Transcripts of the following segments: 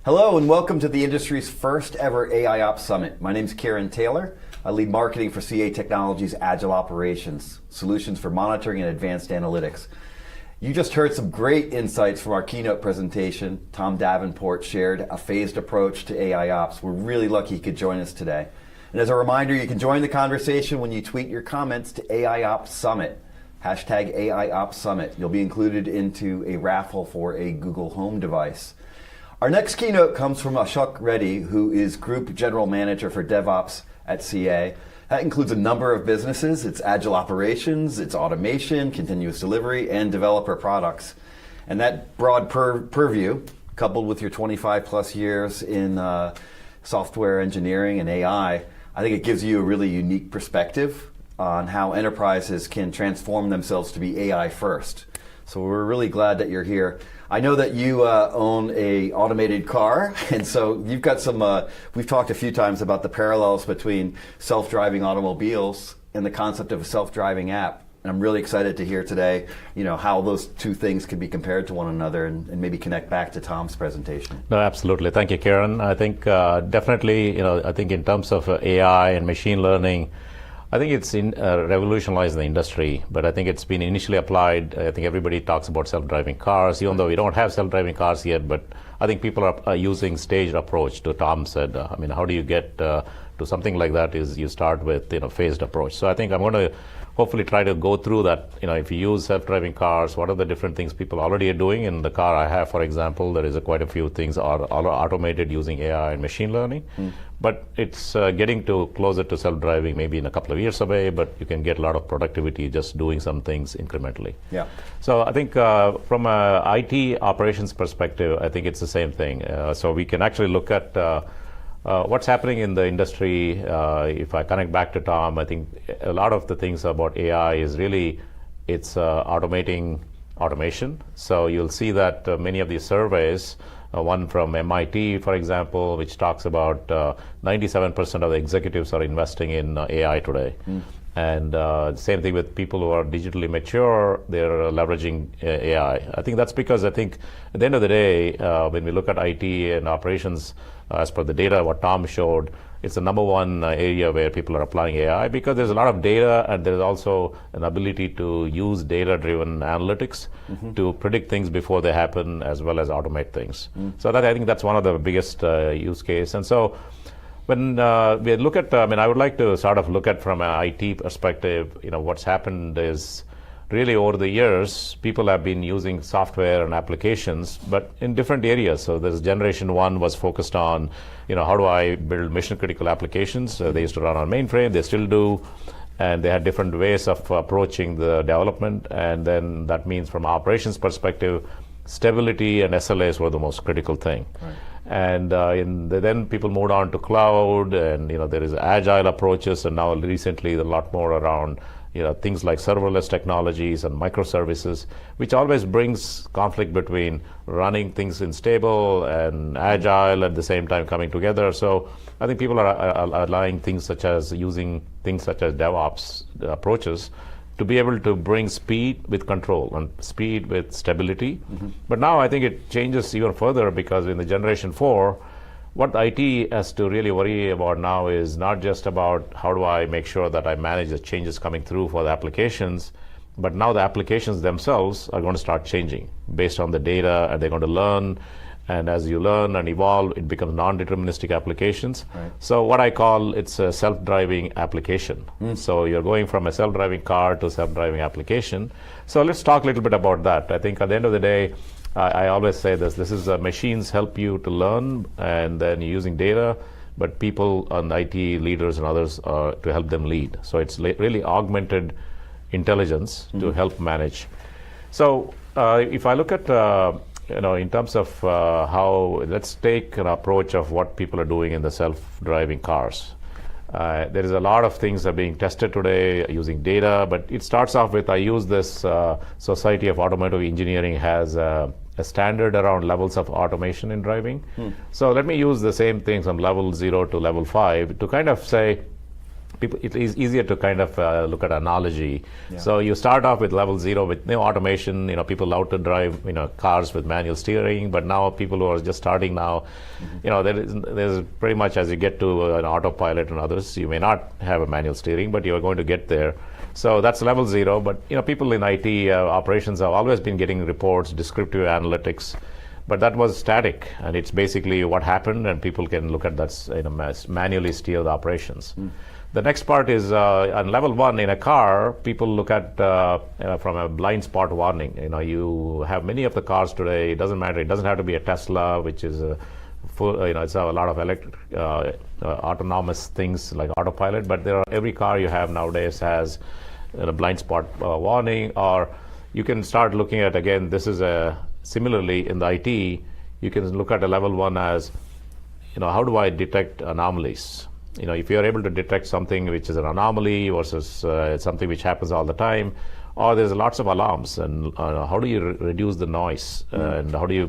Hello and welcome to the industry's first ever AIOps Summit. My name is Kieran Taylor. I lead marketing for CA Technologies Agile Operations, solutions for monitoring and advanced analytics. You just heard some great insights from our keynote presentation. Tom Davenport shared a phased approach to AIOps. We're really lucky he could join us today. And as a reminder, you can join the conversation when you tweet your comments to AIOps Summit, hashtag AIOps Summit. You'll be included into a raffle for a Google Home device. Our next keynote comes from Ashok Reddy, who is Group General Manager for DevOps at CA. That includes a number of businesses. It's Agile Operations, it's Automation, Continuous Delivery, and Developer Products. And that broad purview, coupled with your 25 plus years in software engineering and AI, I think it gives you a really unique perspective on how enterprises can transform themselves to be AI first. So we're really glad that you're here. I know that you own a automated car, and so you've got some, we've talked a few times about the parallels between self-driving automobiles and the concept of a self-driving app. And I'm really excited to hear today, how those two things could be compared to one another and maybe connect back to Tom's presentation. No, absolutely. Thank you, Kieran. I think definitely, I think in terms of AI and machine learning, I think it's revolutionized the industry, but I think it's been initially applied. I think everybody talks about self-driving cars, even though we don't have self-driving cars yet, but I think people are using staged approach, to Tom said. How do you get to something like that is you start with, phased approach. So I think I'm going to hopefully try to go through that. If you use self-driving cars, what are the different things people already are doing? In the car I have, for example, there is quite a few things are automated using AI and machine learning. But it's getting closer to self-driving maybe in a couple of years away, but you can get a lot of productivity just doing some things incrementally. Yeah. So I think from a IT operations perspective, I think it's the same thing. So we can actually look at what's happening in the industry. If I connect back to Tom, I think a lot of the things about AI is really, it's automating automation. So you'll see that many of these surveys, one from MIT, for example, which talks about 97% of the executives are investing in AI today. And same thing with people who are digitally mature, they're leveraging AI. I think that's because at the end of the day, when we look at IT and operations, as per the data, what Tom showed, it's the number one area where people are applying AI because there's a lot of data and there's also an ability to use data-driven analytics to predict things before they happen as well as automate things. So that, I think that's one of the biggest use case. And so when we look at, I would like to sort of look at from an IT perspective, what's happened is really over the years, people have been using software and applications, but in different areas. So this generation one was focused on, how do I build mission critical applications? They used to run on mainframe, they still do, and they had different ways of approaching the development. And then that means from operations perspective, stability and SLAs were the most critical thing. Right. And then people moved on to cloud, and there is agile approaches, and now recently a lot more around things like serverless technologies and microservices, which always brings conflict between running things in stable and agile at the same time coming together. So I think people are allowing things such as using things such as DevOps approaches to be able to bring speed with control and speed with stability. But now I think it changes even further because in the generation 4, what IT has to really worry about now is not just about how do I make sure that I manage the changes coming through for the applications, but now the applications themselves are going to start changing based on the data, and they're going to learn. And as you learn and evolve, it becomes non-deterministic applications. Right. So what I call, it's a self-driving application. So you're going from a self-driving car to self-driving application. So let's talk a little bit about that. I think at the end of the day, I always say this is machines help you to learn, and then you're using data, but people and IT leaders and others to help them lead. So it's really augmented intelligence to help manage. So if I look at in terms of how, let's take an approach of what people are doing in the self-driving cars. There is a lot of things that are being tested today using data, but it starts off with, I use this Society of Automotive Engineering has a standard around levels of automation in driving. So let me use the same things from level 0 to level 5 to kind of say, it is easier to kind of look at analogy. Yeah. So you start off with level 0 with no automation. People love to drive cars with manual steering, but now people who are just starting now, there's pretty much, as you get to an autopilot and others, you may not have a manual steering, but you are going to get there. So that's level 0. But people in IT operations have always been getting reports, descriptive analytics, but that was static, and it's basically what happened, and people can look at that, manually steer the operations. The next part is on level 1 in a car, people look at from a blind spot warning. You have many of the cars today. It doesn't matter. It doesn't have to be a Tesla, which is full. It's a lot of electric autonomous things like autopilot. But every car you have nowadays has a blind spot warning. Or you can start looking at, again, this is similarly in the IT. You can look at a level 1 as, how do I detect anomalies? If you're able to detect something which is an anomaly versus something which happens all the time, or there's lots of alarms, and how do you reduce the noise, and how do you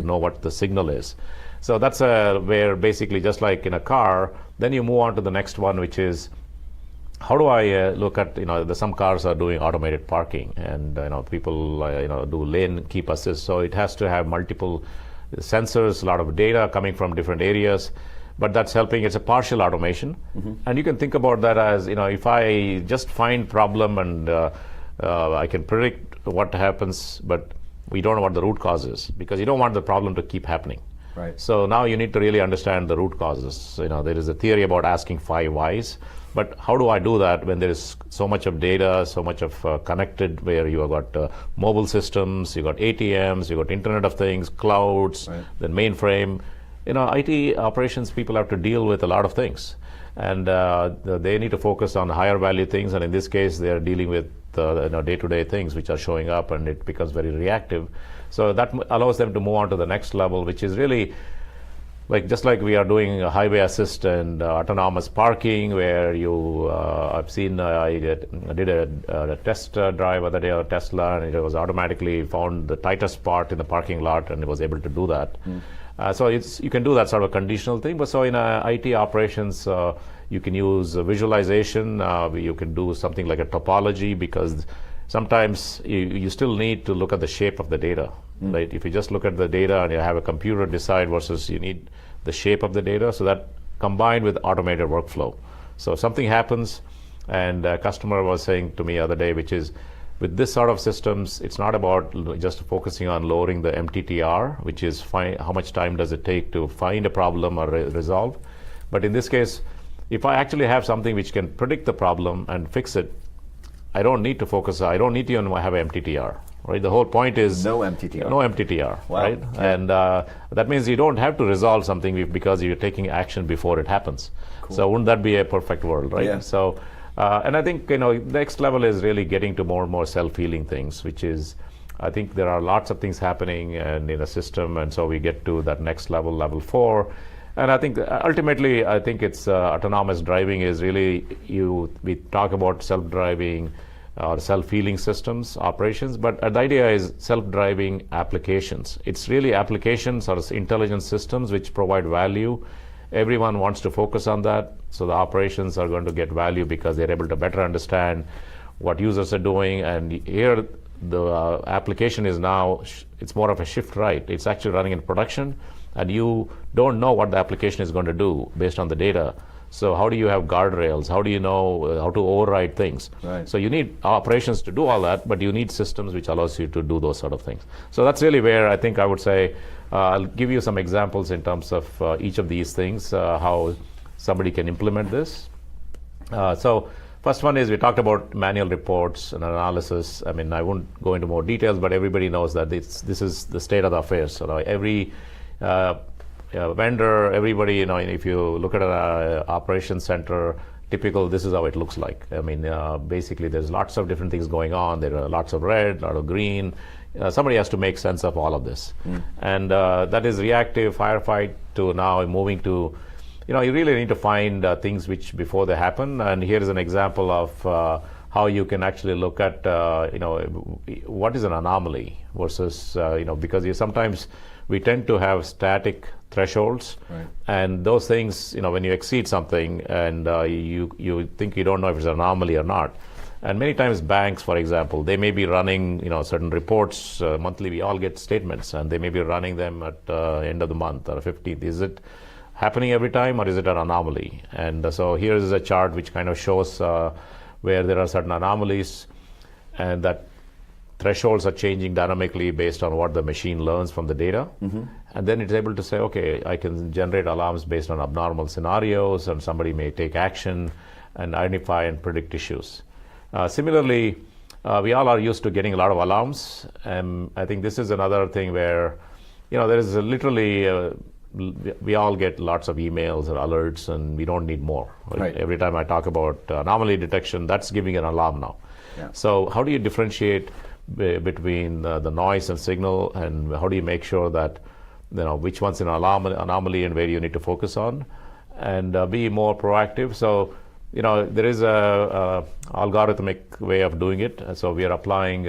know what the signal is? So that's where basically, just like in a car, then you move on to the next one, which is, how do I look at, some cars are doing automated parking, and people do lane keep assist, so it has to have multiple sensors, a lot of data coming from different areas. But that's helping. It's a partial automation, and you can think about that as, if I just find problem and I can predict what happens, but we don't know what the root cause is, because you don't want the problem to keep happening. Right. So now you need to really understand the root causes. There is a theory about asking 5 whys, but how do I do that when there is so much of data, so much of connected, where you have got mobile systems, you got ATMs, you got Internet of Things, clouds, right, then mainframe. IT operations people have to deal with a lot of things, and they need to focus on higher value things. And in this case, they are dealing with day-to-day things which are showing up, and it becomes very reactive. So that allows them to move on to the next level, which is really just like we are doing highway assist and autonomous parking, where I've seen, I did a test drive other day of Tesla, and it was automatically found the tightest spot in the parking lot, and it was able to do that. So you can do that sort of conditional thing. But so in IT operations, you can use visualization. You can do something like a topology, because sometimes you still need to look at the shape of the data. Right? If you just look at the data and you have a computer decide, versus you need the shape of the data. So that combined with automated workflow. So something happens, and a customer was saying to me the other day, which is, with this sort of systems, it's not about just focusing on lowering the MTTR, which is how much time does it take to find a problem or resolve. But in this case, if I actually have something which can predict the problem and fix it, I don't need to focus. I don't need to even have MTTR. Right? The whole point is no MTTR. No MTTR. Wow. Right? Yeah. And that means you don't have to resolve something because you're taking action before it happens. Cool. So wouldn't that be a perfect world, right? Yeah. So. And I think the next level is really getting to more and more self-healing things, which is, I think there are lots of things happening and in a system, and so we get to that next level, level 4. And I think ultimately, I think it's autonomous driving is really, we talk about self-driving or self-healing systems, operations, but the idea is self-driving applications. It's really applications or intelligent systems which provide value. Everyone wants to focus on that, so the operations are going to get value because they're able to better understand what users are doing. And here, the application is now, it's more of a shift right. It's actually running in production, and you don't know what the application is going to do based on the data. So how do you have guardrails? How do you know how to override things? Right. So you need operations to do all that, but you need systems which allows you to do those sort of things. So that's really where I think I would say, I'll give you some examples in terms of each of these things, how somebody can implement this. So first one is, we talked about manual reports and analysis. I mean, I won't go into more details, but everybody knows that this is the state of the affairs. So every vendor, everybody, if you look at an operations center, typical, this is how it looks like. I mean, basically there's lots of different things going on. There are lots of red, a lot of green. Somebody has to make sense of all of this. And that is reactive firefight to now moving to, you really need to find things which before they happen. And here is an example of how you can actually look at, what is an anomaly versus, because you sometimes we tend to have static thresholds, Right. and those things, when you exceed something and you think you don't know if it's an anomaly or not. And many times banks, for example, they may be running certain reports monthly. We all get statements, and they may be running them at end of the month or 15th. Is it happening every time, or is it an anomaly? And so here is a chart which kind of shows where there are certain anomalies, and that thresholds are changing dynamically based on what the machine learns from the data. And then it's able to say, okay, I can generate alarms based on abnormal scenarios, and somebody may take action and identify and predict issues. Similarly, we all are used to getting a lot of alarms, and I think this is another thing where, there is literally, we all get lots of emails or alerts, and we don't need more. Right. Every time I talk about anomaly detection, that's giving an alarm now. Yeah. So how do you differentiate between the noise and signal, and how do you make sure that which one's an anomaly and where you need to focus on, and be more proactive? So there is a algorithmic way of doing it. So we are applying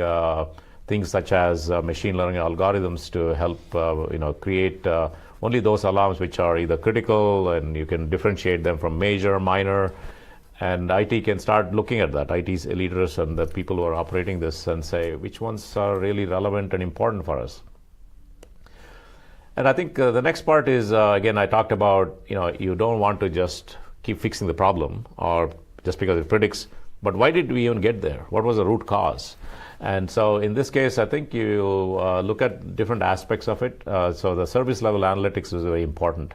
things such as machine learning algorithms to help create only those alarms which are either critical, and you can differentiate them from major, minor. And IT can start looking at that, IT's leaders and the people who are operating this, and say which ones are really relevant and important for us. And I think the next part is, again, I talked about, you don't want to just keep fixing the problem or just because it predicts, but why did we even get there? What was the root cause? And so in this case, I think you look at different aspects of it. So the service level analytics is very important.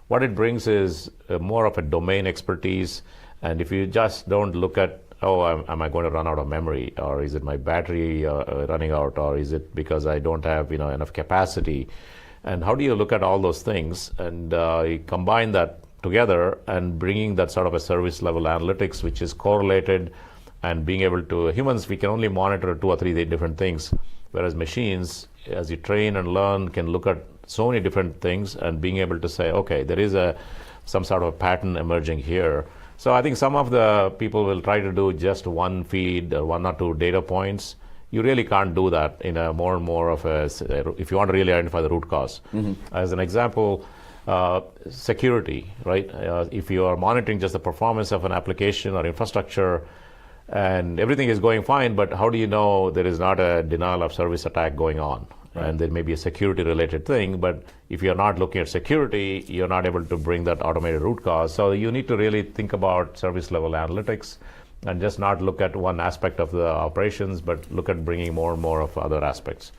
What it brings is more of a domain expertise. And if you just don't look at, am I going to run out of memory, or is it my battery running out, or is it because I don't have enough capacity? And how do you look at all those things and you combine that together and bringing that sort of a service level analytics, which is correlated, and being able to, humans, we can only monitor 2 or 3 different things, whereas machines, as you train and learn, can look at so many different things, and being able to say, okay, there is some sort of a pattern emerging here. So I think some of the people will try to do just one feed or 1 or 2 data points. You really can't do that in a more and more of if you want to really identify the root cause. As an example, security, right? If you are monitoring just the performance of an application or infrastructure, and everything is going fine, but how do you know there is not a denial of service attack going on? Right. And there may be a security related thing, but if you're not looking at security, you're not able to bring that automated root cause. So you need to really think about service level analytics and just not look at one aspect of the operations, but look at bringing more and more of other aspects.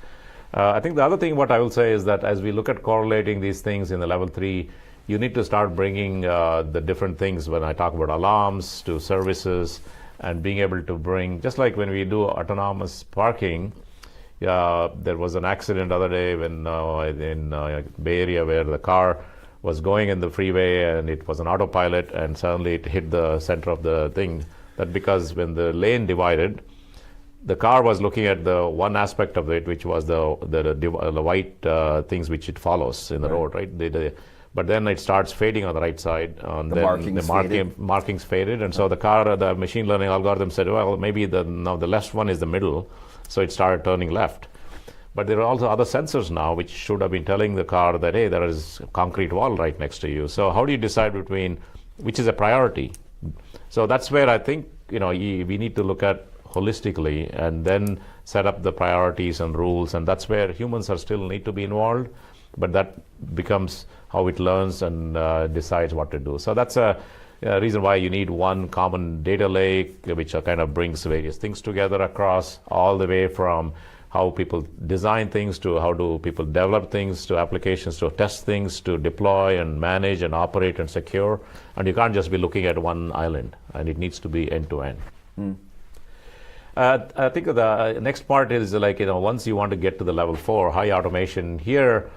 I think the other thing what I will say is that as we look at correlating these things in the level 3, you need to start bringing the different things when I talk about alarms to services, and being able to bring, just like when we do autonomous parking, there was an accident the other day when in Bay Area where the car was going in the freeway and it was an autopilot, and suddenly it hit the center of the thing. That because when the lane divided, the car was looking at the one aspect of it, which was the white things which it follows in the road, right? But then it starts fading on the right side. The markings faded, and so the machine learning algorithm said, well, maybe now the left one is the middle, so it started turning left. But there are also other sensors now which should have been telling the car that, hey, there is a concrete wall right next to you. So how do you decide between which is a priority? So that's where I think we need to look at holistically and then set up the priorities and rules, and that's where humans are still need to be involved, but that becomes how it learns and decides what to do. So that's a reason why you need one common data lake, which kind of brings various things together across, all the way from how people design things to how do people develop things to applications to test things to deploy and manage and operate and secure. And you can't just be looking at one island, and it needs to be end to end. I think the next part is once you want to get to the level 4 high automation, here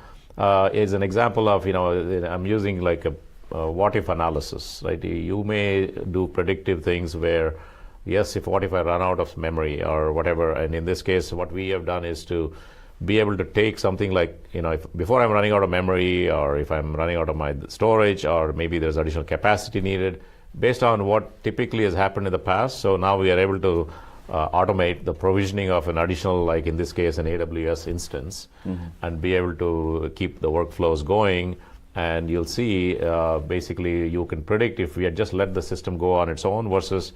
is an example of I'm using like a what if analysis, right? You may do predictive things where, yes, what if I run out of memory or whatever, and in this case what we have done is to be able to take something like if before I'm running out of memory, or if I'm running out of my storage, or maybe there's additional capacity needed based on what typically has happened in the past. So now we are able to automate the provisioning of an additional, like in this case, an AWS instance, and be able to keep the workflows going. And you'll see, basically, you can predict if we had just let the system go on its own versus,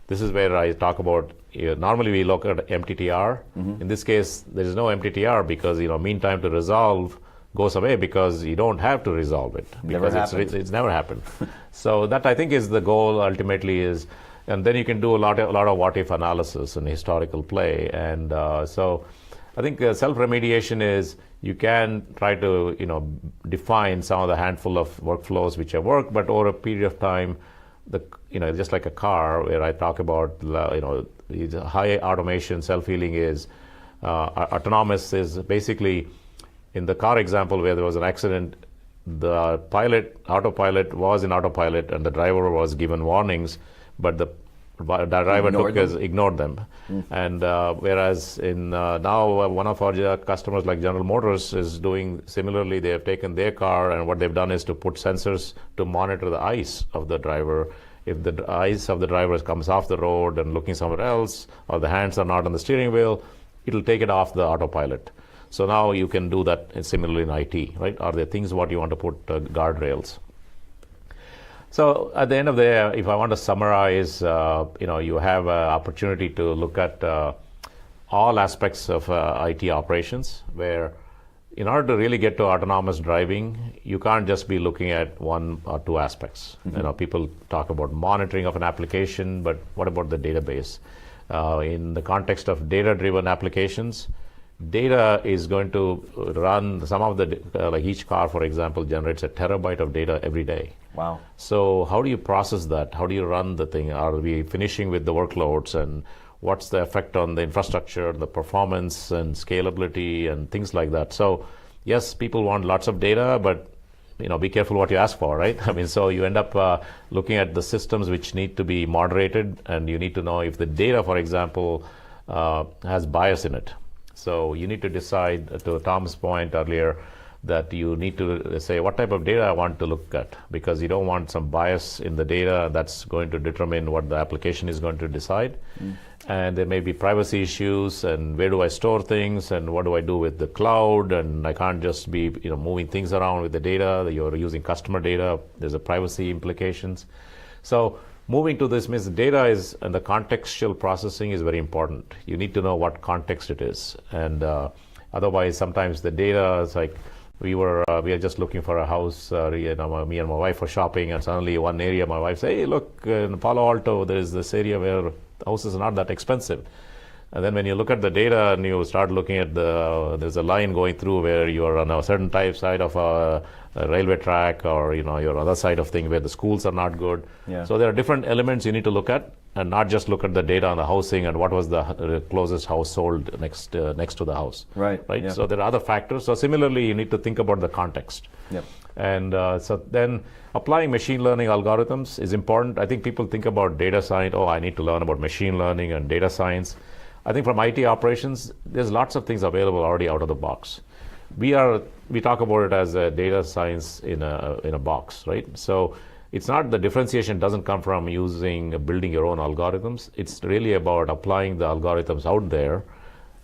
this is where I talk about, normally we look at MTTR. In this case, there is no MTTR because, mean time to resolve goes away because you don't have to resolve it. Because it's never happened. So that, I think, is the goal ultimately is, and then you can do a lot of what-if analysis and historical play. And so I think self-remediation is, you can try to, define some of the handful of workflows which have worked, but over a period of time, just like a car where I talk about, high automation, self-healing is, autonomous is basically, in the car example where there was an accident, the autopilot was in autopilot and the driver was given warnings, but the driver ignored them. And whereas in now one of our customers like General Motors is doing similarly. They have taken their car and what they've done is to put sensors to monitor the eyes of the driver. If the eyes of the driver comes off the road and looking somewhere else, or the hands are not on the steering wheel, it'll take it off the autopilot. So now you can do that similarly in IT, right? Are there things what you want to put guardrails? So at the end of the day, if I want to summarize, you have an opportunity to look at all aspects of IT operations, where in order to really get to autonomous driving, you can't just be looking at one or two aspects. People talk about monitoring of an application, but what about the database? In the context of data-driven applications, data is going to run some of the, like each car, for example, generates a terabyte of data every day. Wow. So how do you process that? How do you run the thing? Are we finishing with the workloads, and what's the effect on the infrastructure, the performance and scalability and things like that? So yes, people want lots of data, but be careful what you ask for, right? So you end up looking at the systems which need to be moderated, and you need to know if the data, for example, has bias in it. So you need to decide, to Tom's point earlier, that you need to say what type of data I want to look at, because you don't want some bias in the data that's going to determine what the application is going to decide. And there may be privacy issues, and where do I store things, and what do I do with the cloud, and I can't just be moving things around with the data. You're using customer data, there's a privacy implications. So moving to this means data is, and the contextual processing is very important. You need to know what context it is. And otherwise, sometimes the data is like, we are just looking for a house, me and my wife were shopping, and suddenly one area, my wife said, hey, look, in Palo Alto, there is this area where the houses are not that expensive. And then when you look at the data and you start looking at there's a line going through where you are on a certain side of a railway track, or your other side of thing where the schools are not good. Yeah. So there are different elements you need to look at, and not just look at the data on the housing and what was the closest house sold next to the house. Right. Yeah. So there are other factors. So similarly, you need to think about the context. Yep. And so then applying machine learning algorithms is important. I think people think about data science. Oh, I need to learn about machine learning and data science. I think from IT operations, there's lots of things available already out of the box. We talk about it as a data science in a box, right? So it's not, the differentiation doesn't come from building your own algorithms. It's really about applying the algorithms out there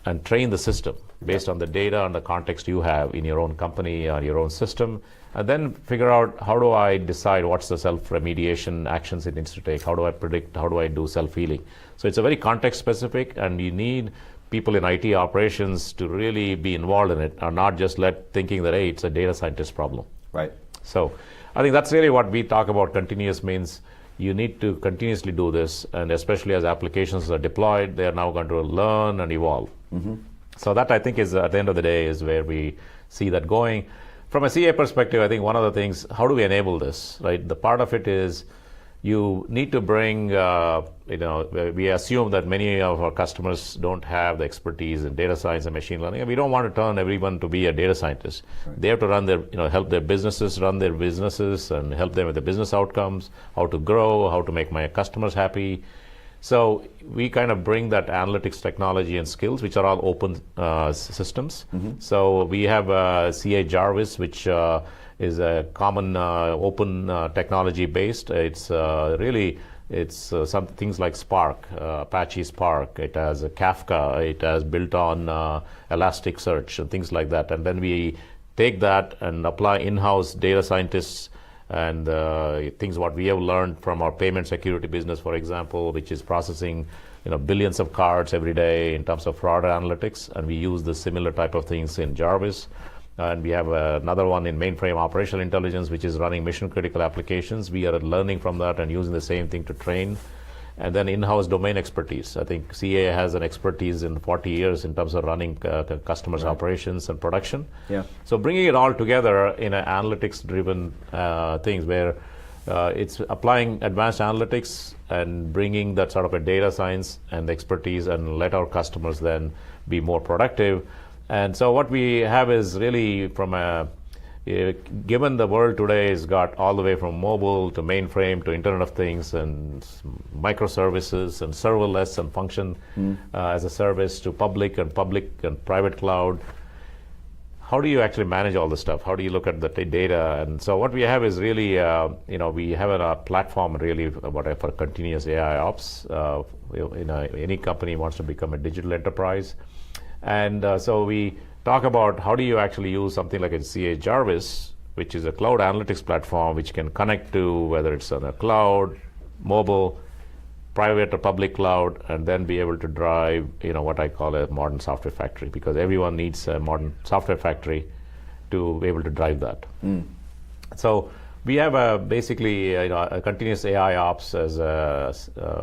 and train the system based on the data and the context you have in your own company or your own system, and then figure out, how do I decide what's the self-remediation actions it needs to take? How do I predict? How do I do self-healing? So it's a very context specific, and you need people in IT operations to really be involved in it, and not just thinking that, hey, it's a data scientist problem. Right. So I think that's really what we talk about. Continuous means you need to continuously do this, and especially as applications are deployed, they are now going to learn and evolve. So that, I think, is at the end of the day is where we see that going. From a CA perspective, I think one of the things, how do we enable this, right? The part of it is you need to bring, we assume that many of our customers don't have the expertise in data science and machine learning, and we don't want to turn everyone to be a data scientist. Right. They have to run help their businesses run their businesses and help them with the business outcomes, how to grow, how to make my customers happy. So we kind of bring that analytics technology and skills, which are all open systems. So we have CA Jarvis, which is a common open technology based. It's really It's some things like Spark, Apache Spark. It has a Kafka. It has built on Elasticsearch and things like that. And then we take that and apply in-house data scientists and things what we have learned from our payment security business, for example, which is processing billions of cards every day in terms of fraud analytics, and we use the similar type of things in Jarvis. And we have another one in mainframe operational intelligence, which is running mission critical applications. We are learning from that and using the same thing to train. And then in-house domain expertise. I think CA has an expertise in 40 years in terms of running customers' operations and production. Yeah. So bringing it all together in an analytics-driven things where it's applying advanced analytics and bringing that sort of a data science and expertise and let our customers then be more productive. And so what we have is really from given the world today has got all the way from mobile to mainframe to Internet of Things and microservices and serverless and function as a service to public and private cloud. How do you actually manage all this stuff? How do you look at the data? And so what we have is really, we have a platform really for continuous AIOps. Any company wants to become a digital enterprise. And so we talk about how do you actually use something like a CA Jarvis, which is a cloud analytics platform, which can connect to whether it's on a cloud, mobile, private or public cloud, and then be able to drive, what I call a modern software factory, because everyone needs a modern software factory to be able to drive that. So we have basically a continuous AI ops as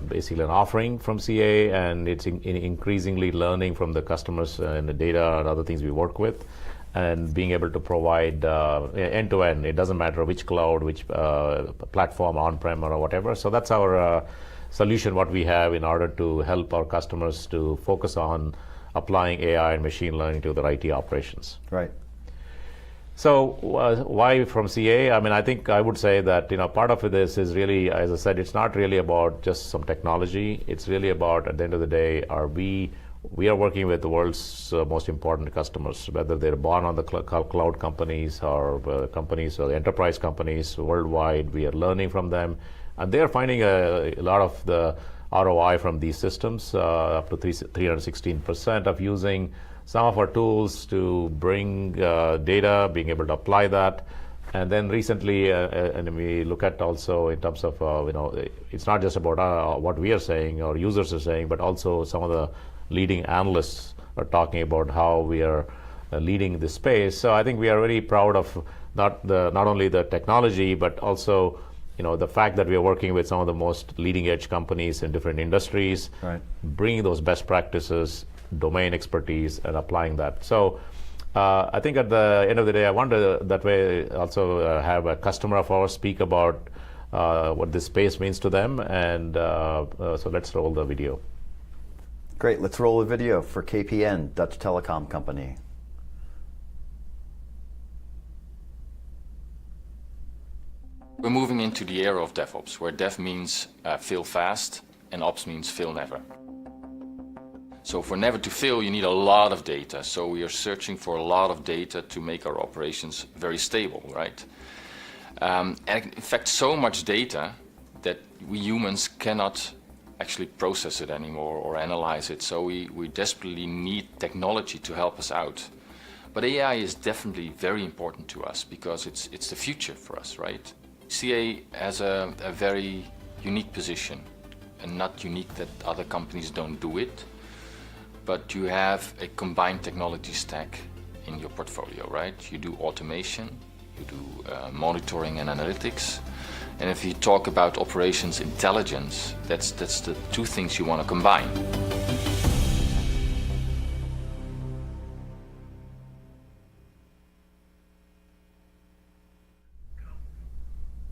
basically an offering from CA, and it's increasingly learning from the customers and the data and other things we work with, and being able to provide end-to-end. It doesn't matter which cloud, which platform, on-prem or whatever. So that's our solution, what we have in order to help our customers to focus on applying AI and machine learning to their IT operations. Right. So why from CA? I mean, I think I would say that part of this is really, as I said, it's not really about just some technology. It's really about, at the end of the day, we are working with the world's most important customers, whether they're born on the cloud companies or companies or the enterprise companies worldwide. We are learning from them, and they're finding a lot of the ROI from these systems, up to 316% of using some of our tools to bring data, being able to apply that. And then recently, and we look at also in terms of, it's not just about what we are saying or users are saying, but also some of the leading analysts are talking about how we are leading this space. So I think we are very proud of not only the technology, but also the fact that we are working with some of the most leading edge companies in different industries, right, bringing those best practices, domain expertise, and applying that. So I think at the end of the day, I want to that way also have a customer of ours speak about what this space means to them. And so let's roll the video. Great, let's roll a video for KPN, Dutch telecom company. We're moving into the era of DevOps, where Dev means fail fast and Ops means fail never. So for never to fail, you need a lot of data. So we are searching for a lot of data to make our operations very stable, right? And in fact, so much data that we humans cannot actually process it anymore or analyze it. So we desperately need technology to help us out. But AI is definitely very important to us because it's the future for us, right? CA has a very unique position, and not unique that other companies don't do it, but you have a combined technology stack in your portfolio, right? You do automation, you do monitoring and analytics, and if you talk about operations intelligence, that's the two things you want to combine.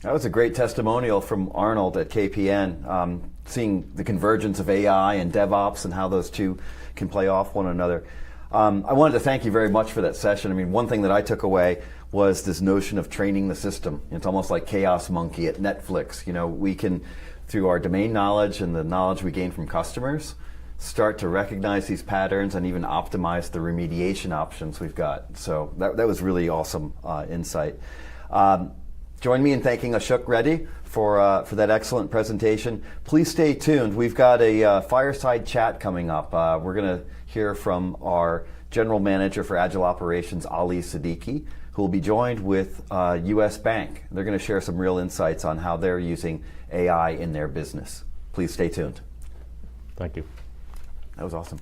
That was a great testimonial from Arnold at KPN, seeing the convergence of AI and DevOps and how those two can play off one another. I wanted to thank you very much for that session. I mean, one thing that I took away was this notion of training the system. It's almost like Chaos Monkey at Netflix. We can, through our domain knowledge and the knowledge we gain from customers, start to recognize these patterns and even optimize the remediation options we've got. So that was really awesome insight. Join me in thanking Ashok Reddy for that excellent presentation. Please stay tuned. We've got a fireside chat coming up. We're going to hear from our General Manager for Agile Operations, Ali Siddiqui, who will be joined with US Bank. They're going to share some real insights on how they're using AI in their business. Please stay tuned. Thank you. That was awesome.